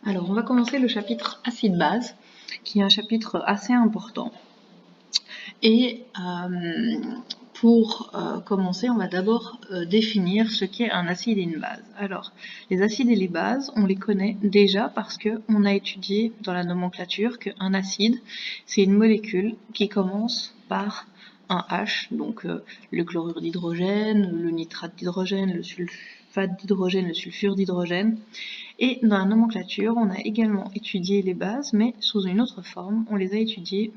Alors, on va commencer le chapitre acide-base, qui est un chapitre assez important. Et pour commencer, on va d'abord définir ce qu'est un acide et une base. Alors, les acides et les bases, on les connaît déjà parce qu'on a étudié dans la nomenclature qu'un acide, c'est une molécule qui commence par un H, donc le chlorure d'hydrogène, le nitrate d'hydrogène, le sulfate d'hydrogène, le sulfure d'hydrogène. Et dans la nomenclature, on a également étudié les bases, mais sous une autre forme. On les a étudiées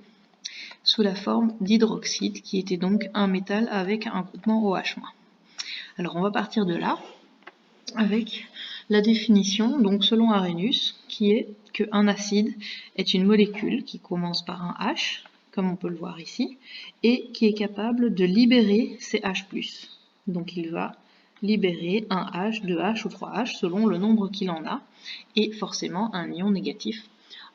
sous la forme d'hydroxyde, qui était donc un métal avec un groupement OH-. Alors on va partir de là, avec la définition, donc selon Arrhenius, qui est qu'un acide est une molécule qui commence par un H, comme on peut le voir ici, et qui est capable de libérer ses H+. Donc il va libérer un H, 2H ou 3H selon le nombre qu'il en a, et forcément un ion négatif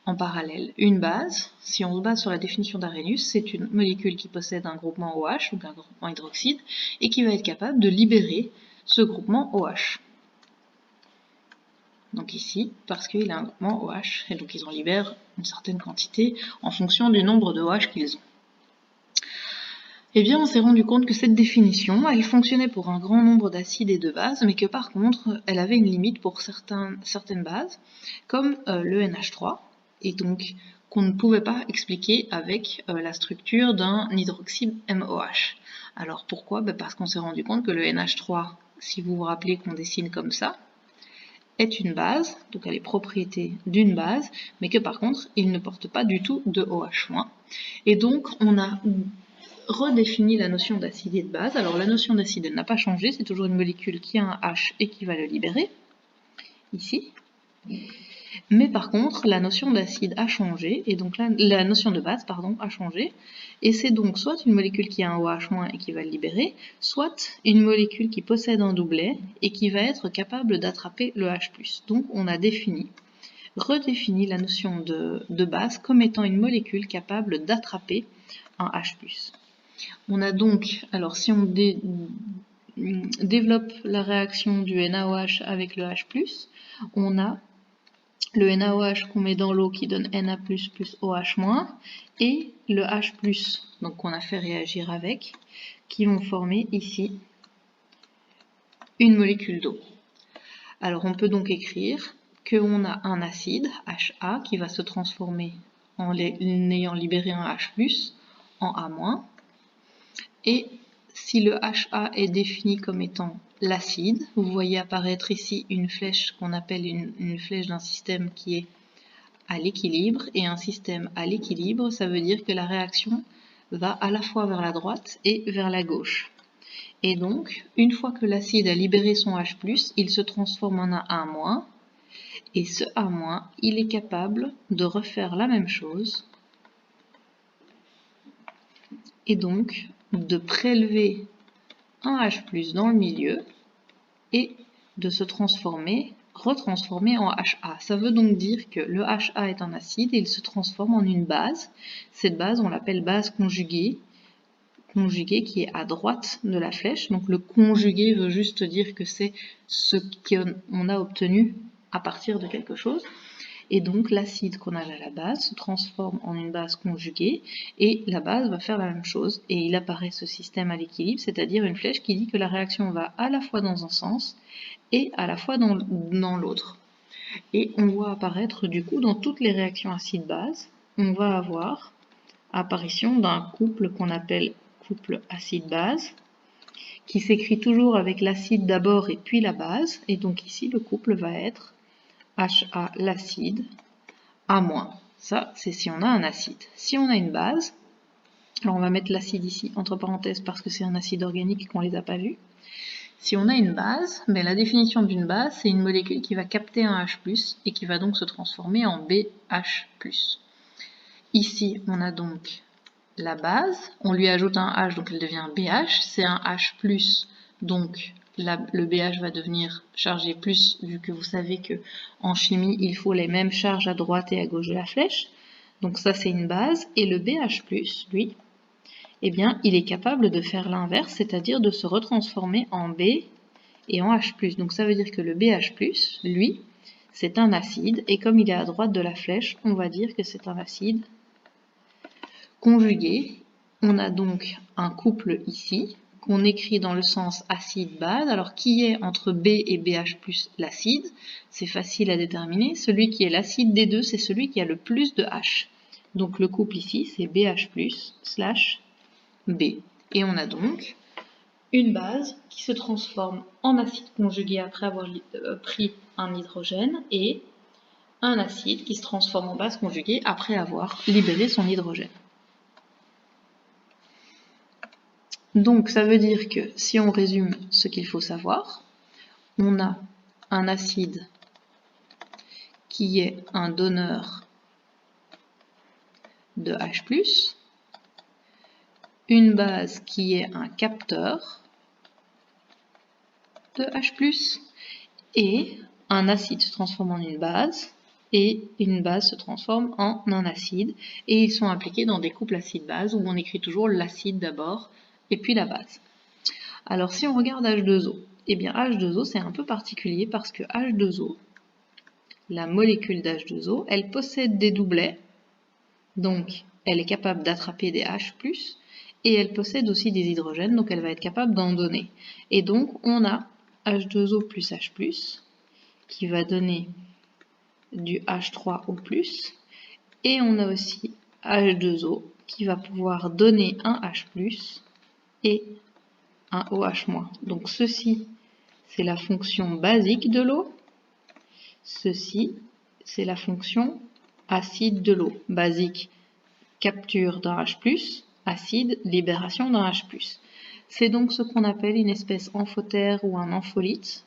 en parallèle. Une base, si on se base sur la définition d'Arrhenius, c'est une molécule qui possède un groupement OH, donc un groupement hydroxyde, et qui va être capable de libérer ce groupement OH. Donc ici, parce qu'il a un groupement OH, et donc ils en libèrent une certaine quantité en fonction du nombre de OH qu'ils ont. Eh bien, on s'est rendu compte que cette définition, elle fonctionnait pour un grand nombre d'acides et de bases, mais que par contre, elle avait une limite pour certaines bases, comme le NH3, et donc qu'on ne pouvait pas expliquer avec la structure d'un hydroxyde MOH. Alors pourquoi? Parce qu'on s'est rendu compte que le NH3, si vous vous rappelez qu'on dessine comme ça, est une base, donc elle a les propriétés d'une base, mais que par contre, il ne porte pas du tout de OH-. Et donc, on a redéfini la notion d'acide et de base. Alors la notion d'acide, elle n'a pas changé, c'est toujours une molécule qui a un H et qui va le libérer, ici. Mais par contre, la notion d'acide a changé, et donc la notion de base, pardon, a changé, et c'est donc soit une molécule qui a un OH- et qui va le libérer, soit une molécule qui possède un doublet et qui va être capable d'attraper le H+. Donc on a redéfini la notion de base comme étant une molécule capable d'attraper un H+. On a donc, alors si on développe la réaction du NaOH avec le H+, on a le NaOH qu'on met dans l'eau qui donne Na++ plus OH-, et le H+, donc qu'on a fait réagir avec, qui vont former ici une molécule d'eau. Alors on peut donc écrire qu'on a un acide, HA, qui va se transformer en ayant libéré un H+, en A-, et si le HA est défini comme étant l'acide, vous voyez apparaître ici une flèche qu'on appelle une flèche d'un système qui est à l'équilibre, et un système à l'équilibre, ça veut dire que la réaction va à la fois vers la droite et vers la gauche. Et donc, une fois que l'acide a libéré son H+, il se transforme en un A-, et ce A-, il est capable de refaire la même chose, et donc de prélever un H+ dans le milieu et de se retransformer en HA. Ça veut donc dire que le HA est un acide et il se transforme en une base. Cette base, on l'appelle base conjuguée qui est à droite de la flèche. Donc le conjugué veut juste dire que c'est ce qu'on a obtenu à partir de quelque chose. Et donc l'acide qu'on a à la base se transforme en une base conjuguée et la base va faire la même chose. Et il apparaît ce système à l'équilibre, c'est-à-dire une flèche qui dit que la réaction va à la fois dans un sens et à la fois dans l'autre. Et on voit apparaître du coup dans toutes les réactions acide-base, on va avoir apparition d'un couple qu'on appelle couple acide-base, qui s'écrit toujours avec l'acide d'abord et puis la base. Et donc ici le couple va être HA l'acide, A-. Ça, c'est si on a un acide. Si on a une base, alors on va mettre l'acide ici entre parenthèses parce que c'est un acide organique et qu'on ne les a pas vus. Si on a une base, la définition d'une base, c'est une molécule qui va capter un H+, et qui va donc se transformer en BH+. Ici, on a donc la base, on lui ajoute un H, donc elle devient BH, c'est un H+, donc le BH va devenir chargé plus, vu que vous savez que en chimie, il faut les mêmes charges à droite et à gauche de la flèche. Donc ça, c'est une base. Et le BH+, lui, eh bien, il est capable de faire l'inverse, c'est-à-dire de se retransformer en B et en H+. Donc ça veut dire que le BH+, lui, c'est un acide, et comme il est à droite de la flèche, on va dire que c'est un acide conjugué. On a donc un couple ici, qu'on écrit dans le sens acide-base. Alors, qui est entre B et BH plus l'acide? C'est facile à déterminer. Celui qui est l'acide des deux, c'est celui qui a le plus de H. Donc, le couple ici, c'est BH plus / B. Et on a donc une base qui se transforme en acide conjugué après avoir pris un hydrogène et un acide qui se transforme en base conjuguée après avoir libéré son hydrogène. Donc ça veut dire que si on résume ce qu'il faut savoir, on a un acide qui est un donneur de H+, une base qui est un capteur de H+, et un acide se transforme en une base, et une base se transforme en un acide, et ils sont impliqués dans des couples acide-base où on écrit toujours l'acide d'abord, et puis la base. Alors si on regarde H2O, eh bien H2O c'est un peu particulier parce que H2O, la molécule d'H2O, elle possède des doublets, donc elle est capable d'attraper des H+, et elle possède aussi des hydrogènes, donc elle va être capable d'en donner. Et donc on a H2O plus H+, qui va donner du H3O+, et on a aussi H2O qui va pouvoir donner un H+, et un OH-. Donc ceci, c'est la fonction basique de l'eau. Ceci, c'est la fonction acide de l'eau. Basique, capture d'un H+, acide, libération d'un H+. C'est donc ce qu'on appelle une espèce amphotère ou un ampholyte,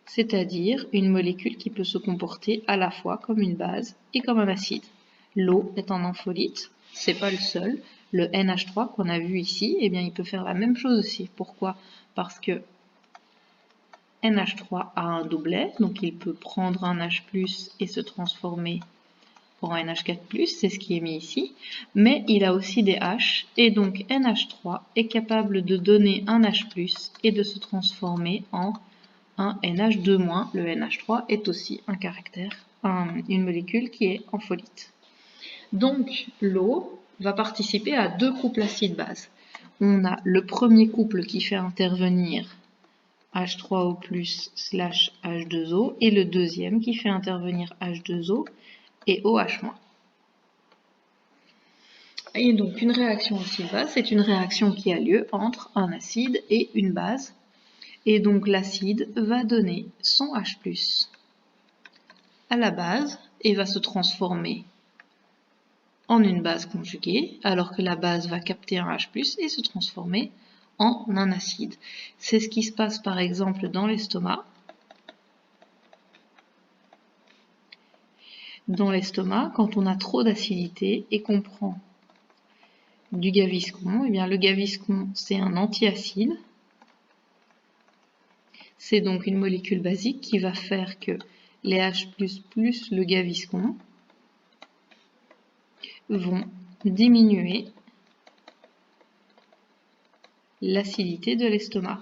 c'est-à-dire une molécule qui peut se comporter à la fois comme une base et comme un acide. L'eau est un ampholyte, c'est pas le seul. Le NH3 qu'on a vu ici, eh bien, il peut faire la même chose aussi. Pourquoi? Parce que NH3 a un doublet, donc il peut prendre un H+, et se transformer en NH4+, c'est ce qui est mis ici, mais il a aussi des H, et donc NH3 est capable de donner un H+, et de se transformer en un NH2-. Le NH3 est aussi un caractère, une molécule qui est ampholyte. Donc l'eau va participer à deux couples acide-base. On a le premier couple qui fait intervenir H3O+/ H2O et le deuxième qui fait intervenir H2O et OH-. Et donc une réaction acide-base, c'est une réaction qui a lieu entre un acide et une base. Et donc l'acide va donner son H+ à la base et va se transformer en une base conjuguée, alors que la base va capter un H+ et se transformer en un acide. C'est ce qui se passe par exemple dans l'estomac. Dans l'estomac, quand on a trop d'acidité et qu'on prend du Gaviscon, eh bien le Gaviscon c'est un antiacide. C'est donc une molécule basique qui va faire que les H++ plus le Gaviscon vont diminuer l'acidité de l'estomac.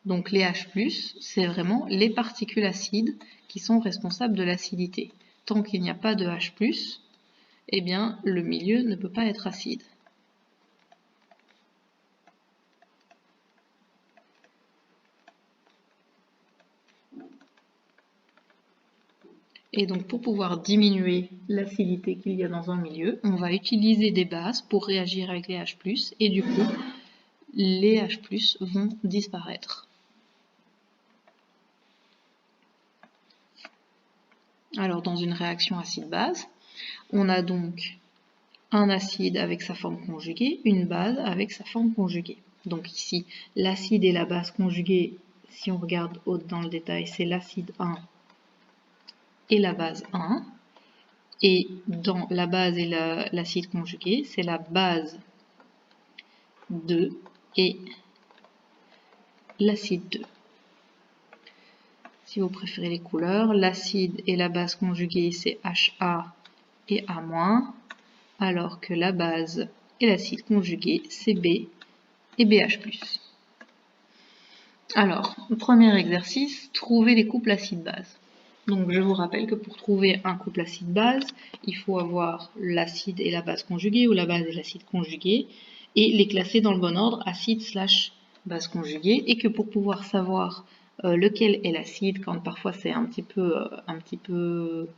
Donc les H+, c'est vraiment les particules acides qui sont responsables de l'acidité. Tant qu'il n'y a pas de H+, eh bien le milieu ne peut pas être acide. Et donc pour pouvoir diminuer l'acidité qu'il y a dans un milieu, on va utiliser des bases pour réagir avec les H+, et du coup, les H+, vont disparaître. Alors dans une réaction acide-base, on a donc un acide avec sa forme conjuguée, une base avec sa forme conjuguée. Donc ici, l'acide et la base conjuguée, si on regarde dans le détail, c'est l'acide 1 et la base 1. Et dans la base et l'acide conjugué, c'est la base 2 et l'acide 2. Si vous préférez les couleurs, l'acide et la base conjuguée, c'est HA et A-, alors que la base et l'acide conjugué, c'est B et BH+. Alors, premier exercice, trouver les couples acide-base. Donc je vous rappelle que pour trouver un couple acide-base, il faut avoir l'acide et la base conjuguée ou la base et l'acide conjugué et les classer dans le bon ordre, acide/base conjuguée, et que pour pouvoir savoir lequel est l'acide, quand parfois c'est un petit peu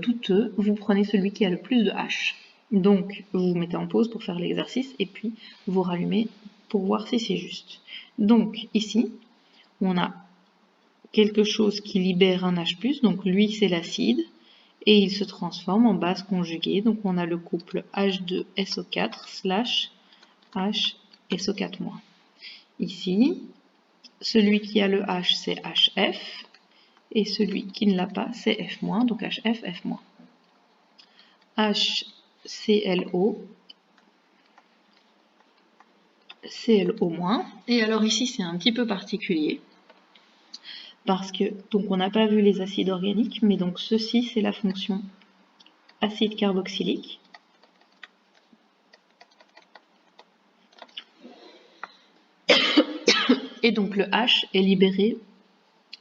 douteux, vous prenez celui qui a le plus de H. Donc vous vous mettez en pause pour faire l'exercice et puis vous rallumez pour voir si c'est juste. Donc ici, on a quelque chose qui libère un H+, donc lui c'est l'acide, et il se transforme en base conjuguée, donc on a le couple H2SO4 / HSO4-. Ici, celui qui a le H c'est HF, et celui qui ne l'a pas c'est F-, donc HF, F-. HClO, ClO-, et alors ici c'est un petit peu particulier, parce que, donc on n'a pas vu les acides organiques, mais donc ceci c'est la fonction acide carboxylique. Et donc le H est libéré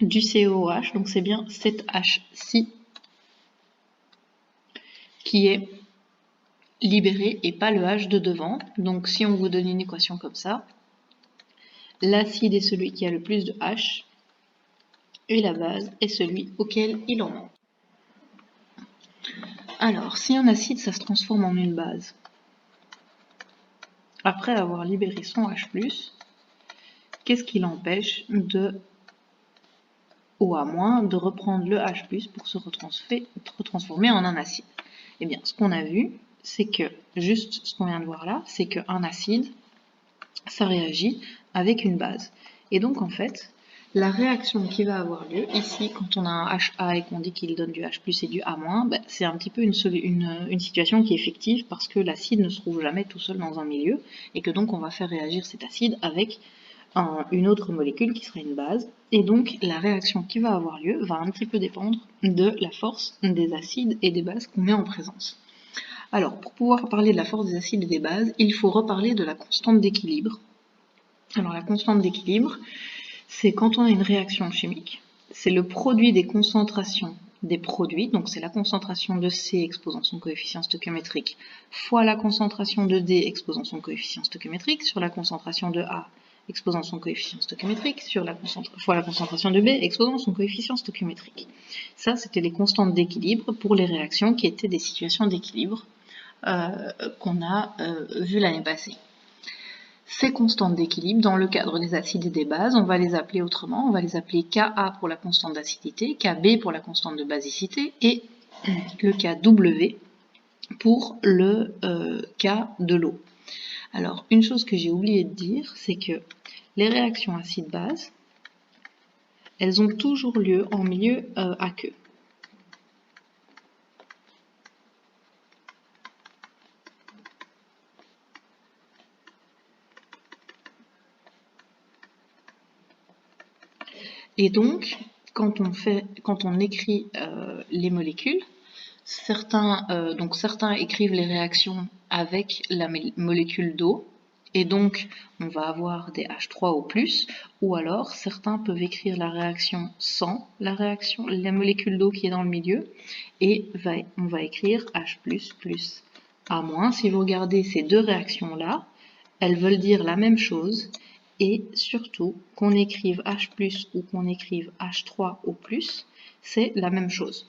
du COOH, donc c'est bien cet H-ci qui est libéré et pas le H de devant. Donc si on vous donne une équation comme ça, l'acide est celui qui a le plus de H et la base est celui auquel il en manque. Alors, si un acide, ça se transforme en une base, après avoir libéré son H+, qu'est-ce qui l'empêche de OA- de reprendre le H+, pour se retransformer en un acide? Eh bien, ce qu'on a vu, c'est que, juste ce qu'on vient de voir là, c'est qu'un acide, ça réagit avec une base. Et donc, en fait, la réaction qui va avoir lieu ici, quand on a un HA et qu'on dit qu'il donne du H+, et du A-, ben, c'est un petit peu une situation qui est fictive, parce que l'acide ne se trouve jamais tout seul dans un milieu, et que donc on va faire réagir cet acide avec une autre molécule qui sera une base, et donc la réaction qui va avoir lieu va un petit peu dépendre de la force des acides et des bases qu'on met en présence. Alors, pour pouvoir parler de la force des acides et des bases, il faut reparler de la constante d'équilibre. Alors la constante d'équilibre, c'est quand on a une réaction chimique, c'est le produit des concentrations des produits, donc c'est la concentration de C exposant son coefficient stoichiométrique fois la concentration de D exposant son coefficient stoichiométrique sur la concentration de A exposant son coefficient stoichiométrique fois la concentration de B exposant son coefficient stoichiométrique. Ça, c'était les constantes d'équilibre pour les réactions qui étaient des situations d'équilibre qu'on a vues l'année passée. Ces constantes d'équilibre, dans le cadre des acides et des bases, on va les appeler autrement. On va les appeler Ka pour la constante d'acidité, Kb pour la constante de basicité et le Kw pour le K de l'eau. Alors, une chose que j'ai oublié de dire, c'est que les réactions acide-base, elles ont toujours lieu en milieu aqueux. Et donc, quand on écrit les molécules, certains écrivent les réactions avec la molécule d'eau, et donc on va avoir des H3O+, ou alors certains peuvent écrire la réaction sans la molécule d'eau qui est dans le milieu, et on va écrire H++ A-. Si vous regardez ces deux réactions-là, elles veulent dire la même chose, et surtout, qu'on écrive H+, ou qu'on écrive H3O+, c'est la même chose.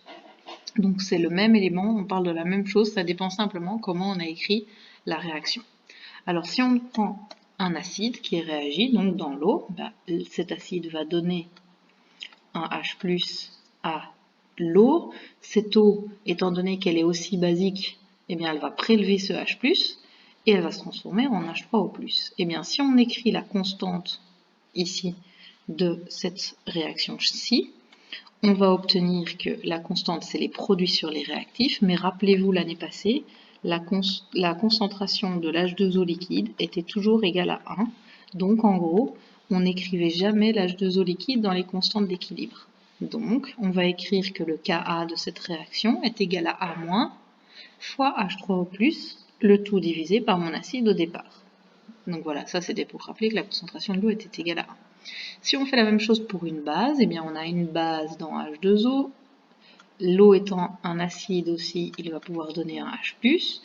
Donc c'est le même élément, on parle de la même chose, ça dépend simplement comment on a écrit la réaction. Alors si on prend un acide qui réagit donc dans l'eau, cet acide va donner un H+ à l'eau. Cette eau, étant donné qu'elle est aussi basique, eh bien elle va prélever ce H+, et elle va se transformer en H3O+. Eh bien, si on écrit la constante ici de cette réaction-ci, on va obtenir que la constante, c'est les produits sur les réactifs, mais rappelez-vous l'année passée, la concentration de l'H2O liquide était toujours égale à 1, donc en gros, on n'écrivait jamais l'H2O liquide dans les constantes d'équilibre. Donc, on va écrire que le Ka de cette réaction est égal à A- fois H3O+, le tout divisé par mon acide au départ. Donc voilà, ça c'était pour rappeler que la concentration de l'eau était égale à 1. Si on fait la même chose pour une base, eh bien on a une base dans H2O. L'eau étant un acide aussi, il va pouvoir donner un H+.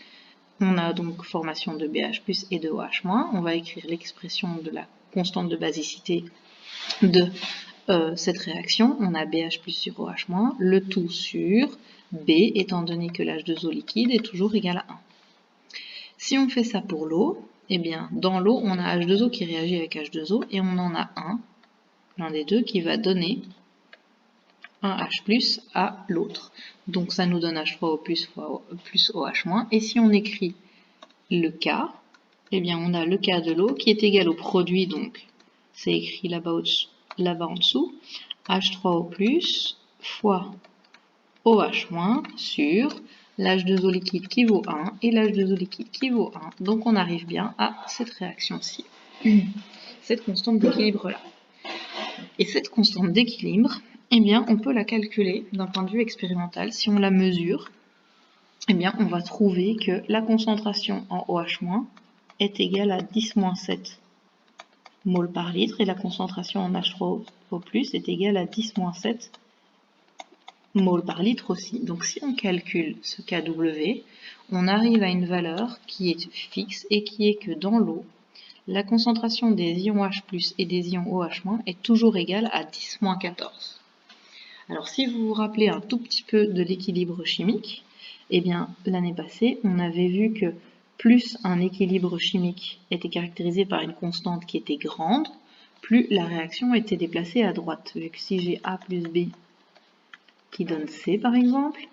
On a donc formation de BH+ et de OH-. On va écrire l'expression de la constante de basicité de cette réaction. On a BH+ sur OH-, le tout sur B, étant donné que l'H2O liquide est toujours égal à 1. Si on fait ça pour l'eau, eh bien dans l'eau, on a H2O qui réagit avec H2O et on en a l'un des deux qui va donner un H+ à l'autre. Donc ça nous donne H3O+ plus OH-. Et si on écrit le K, eh bien on a le K de l'eau qui est égal au produit, donc c'est écrit là-bas en dessous, H3O+ fois OH- sur l'H2O liquide qui vaut 1 et l'H2O liquide qui vaut 1. Donc on arrive bien à cette réaction-ci, cette constante d'équilibre-là. Et cette constante d'équilibre, eh bien, on peut la calculer d'un point de vue expérimental. Si on la mesure, eh bien, on va trouver que la concentration en OH- est égale à 10-7 moles par litre et la concentration en H3O+ est égale à 10-7 moles par litre aussi. Donc si on calcule ce Kw, on arrive à une valeur qui est fixe et qui est que dans l'eau, la concentration des ions H+ et des ions OH- est toujours égale à 10-14. Alors si vous vous rappelez un tout petit peu de l'équilibre chimique, eh bien l'année passée, on avait vu que plus un équilibre chimique était caractérisé par une constante qui était grande, plus la réaction était déplacée à droite. Vu que si j'ai A plus B qui donne C par exemple,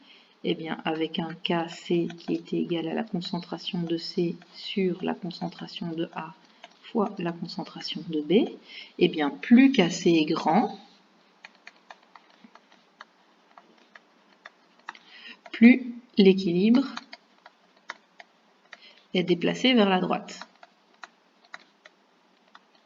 eh bien avec un KC qui était égal à la concentration de C sur la concentration de A fois la concentration de B, eh bien plus KC est grand, plus l'équilibre est déplacé vers la droite.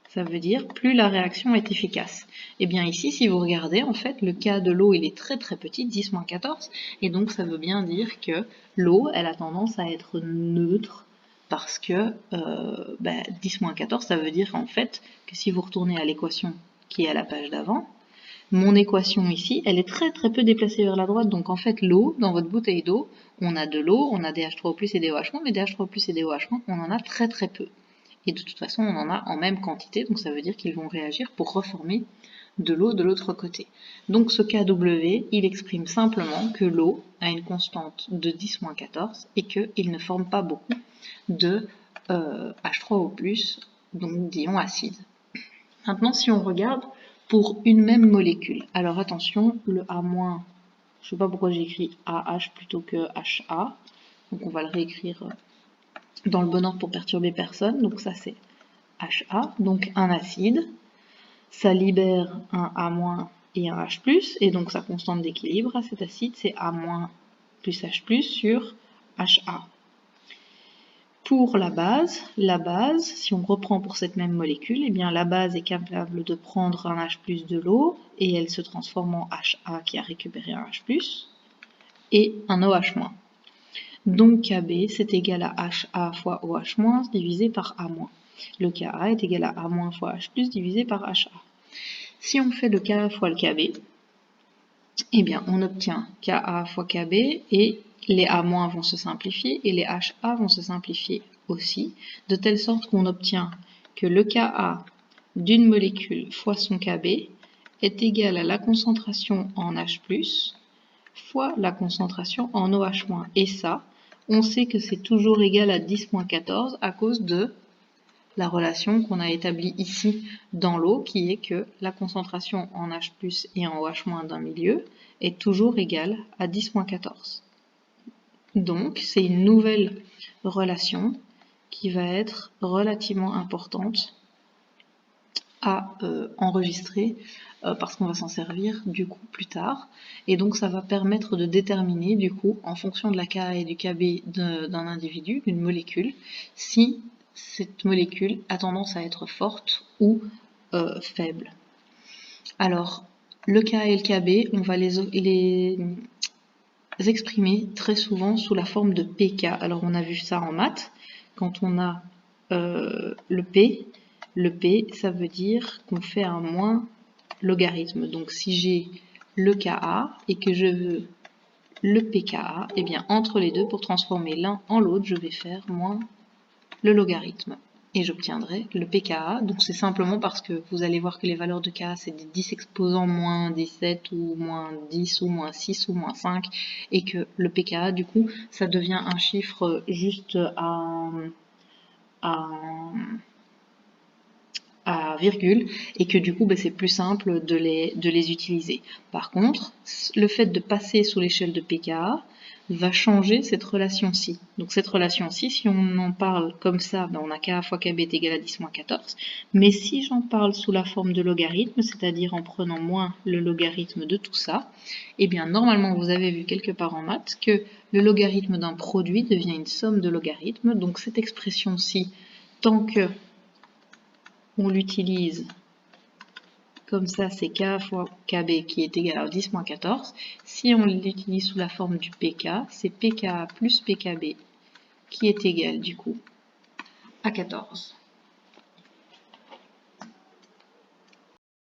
Ça veut dire plus la réaction est efficace. Et bien ici, si vous regardez, en fait, le K de l'eau, il est très très petit, 10-14, et donc ça veut bien dire que l'eau, elle a tendance à être neutre, parce que 10-14, ça veut dire en fait que si vous retournez à l'équation qui est à la page d'avant, mon équation ici, elle est très très peu déplacée vers la droite, donc en fait l'eau, dans votre bouteille d'eau, on a de l'eau, on a des H3O+, et des OH-, mais des H3O+, et des OH-, on en a très très peu. Et de toute façon, on en a en même quantité, donc ça veut dire qu'ils vont réagir pour reformer de l'eau de l'autre côté. Donc ce Kw, il exprime simplement que l'eau a une constante de 10-14 et qu'il ne forme pas beaucoup de H3O+, donc d'ions acides. Maintenant, si on regarde pour une même molécule, alors attention, le A-, je ne sais pas pourquoi j'ai écrit AH plutôt que HA, donc on va le réécrire dans le bon ordre pour perturber personne, donc ça c'est HA, donc un acide, ça libère un A- et un H+, et donc sa constante d'équilibre à cet acide c'est A- plus H+ sur HA. Pour la base, si on reprend pour cette même molécule, eh bien la base est capable de prendre un H+ de l'eau, et elle se transforme en HA qui a récupéré un H+, et un OH-. Donc Kb, c'est égal à HA fois OH- divisé par A-. Le Ka est égal à A- fois H+ divisé par HA. Si on fait le Ka fois le Kb, eh bien on obtient Ka fois Kb, et les A- vont se simplifier, et les HA vont se simplifier aussi, de telle sorte qu'on obtient que le Ka d'une molécule fois son Kb est égal à la concentration en H+, fois la concentration en OH-. Et ça, on sait que c'est toujours égal à 10-14 à cause de la relation qu'on a établie ici dans l'eau, qui est que la concentration en H+ et en OH- d'un milieu est toujours égale à 10-14. Donc, c'est une nouvelle relation qui va être relativement importante à enregistrer parce qu'on va s'en servir du coup plus tard, et donc ça va permettre de déterminer du coup en fonction de la Ka et du Kb d'un individu, d'une molécule, si cette molécule a tendance à être forte ou faible. Alors le Ka et le Kb, on va les exprimer très souvent sous la forme de pK. Alors on a vu ça en maths, quand on a le P, le P, ça veut dire qu'on fait un moins logarithme. Donc si j'ai le KA et que je veux le PKA, et bien entre les deux, pour transformer l'un en l'autre, je vais faire moins le logarithme. Et j'obtiendrai le PKA. Donc c'est simplement parce que vous allez voir que les valeurs de KA, c'est des 10 exposants moins 17 ou moins 10 ou moins 6 ou moins 5. Et que le PKA, du coup, ça devient un chiffre juste à virgule, et que du coup c'est plus simple de les utiliser. Par contre, le fait de passer sous l'échelle de PKA va changer cette relation-ci. Donc cette relation-ci, si on en parle comme ça, on a K fois KB est égal à 10 moins 14. Mais si j'en parle sous la forme de logarithme, c'est-à-dire en prenant moins le logarithme de tout ça, eh bien normalement vous avez vu quelque part en maths que le logarithme d'un produit devient une somme de logarithmes. Donc cette expression-ci, tant que on l'utilise comme ça, c'est K fois KB qui est égal à 10 moins 14. Si on l'utilise sous la forme du PK, c'est PKA plus PKB qui est égal du coup à 14.